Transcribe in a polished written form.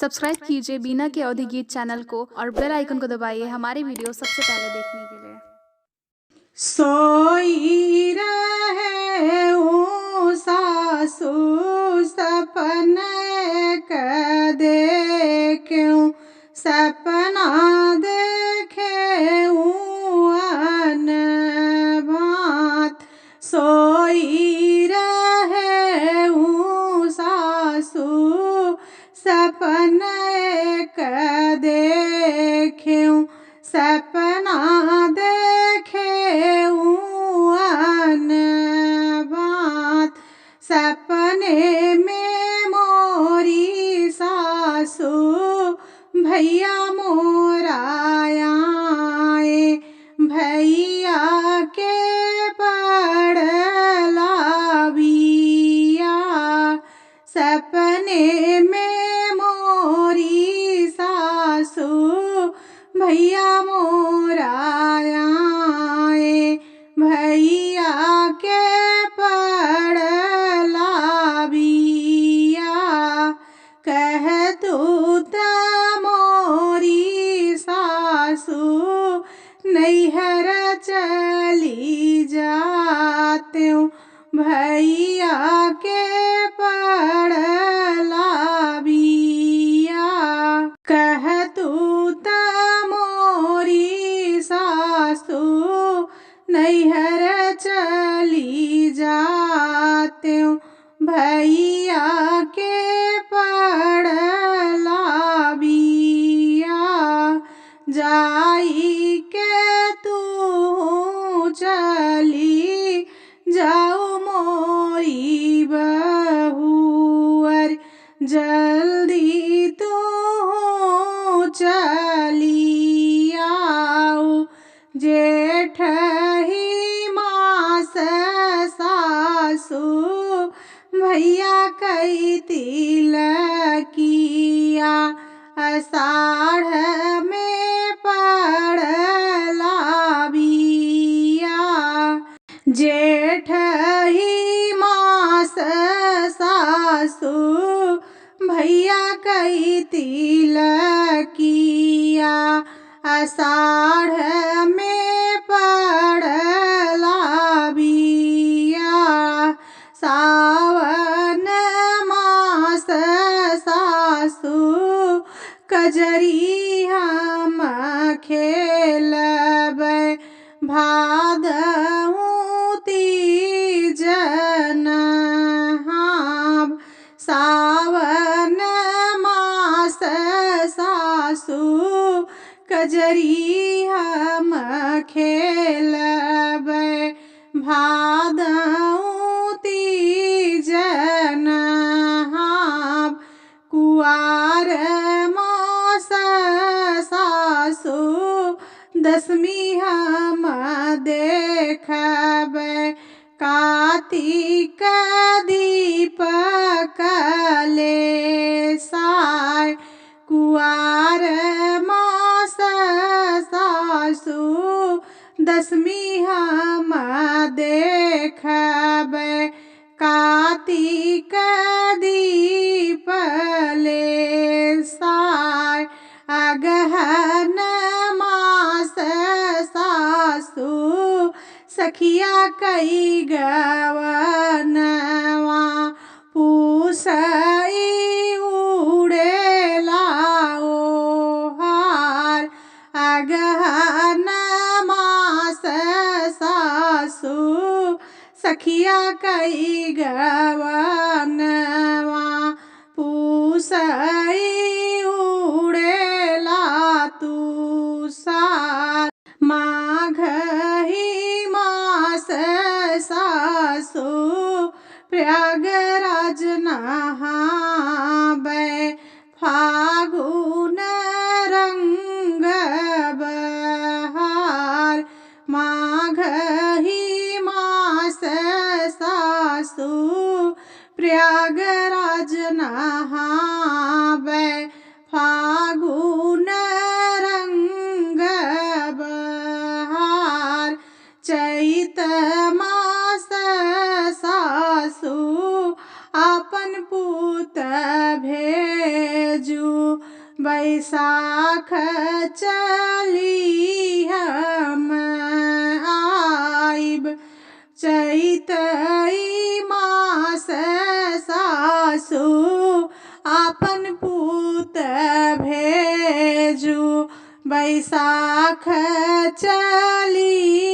Subscribe कीजिए बीना के अवधि गीत चैनल को और बेल आइकन को दबाइए हमारी वीडियो सबसे पहले देखने के लिए। सोई रहे हूँ सासू सपने क देखूं सपना देखे अन भात सोई रहे हूँ सासू सपने क देखूं सपना देखे अन भात सपने में मोरी सासू भैया मोरा आए भैया के पड़ला बिया सपने में मोरी सासू भैया मोरा आए भैया के पड़ला बिया कह तू त मोरी सासू नैहर चली जाते हूँ भैया के पड़ला बिया कह तू त मोरी सासू नैहर चली जाते हूँ भैया के पड़ला बिया जाई के तू चली जाऊ मोरी बहुअर जल्दी तू चली आओ जेठ ही मास सासू भैया कई तिलकिया आषाढ़ में पड़ला बिया जेठ ही मास सासू भैया कई तिलकिया आषाढ़ में पड़ला बिया सावन मास सासू कजरी हम खेलबै भादहूँ तीज नहाब सावन मास सासू कजरी हम खेलबै भादहूँ तीज नहाब कुआर मास सासू दशमी हम देखबै कार्तिक दीपक लेसाय कुआर मास सासू दशमी हम देखबै कार्तिक दीप लेसाय अगहन मास सासू सखिया कई गवनवा पूसई उड़ेला ओहार अगहन मास सासू सखिया कई गवनवा पूसई उड़ेला तुषार माघ ही मास सासू प्रयागराज नहाबै फागुन रंग बहार माघ ही मास सासू प्रयागराज नहाबै फागुन रंग बहार चैत मास सासू अपन पूत भेजू बैसाख चली हम आइब चैतई मास सासु आपन पूत भेजू बैसाख चली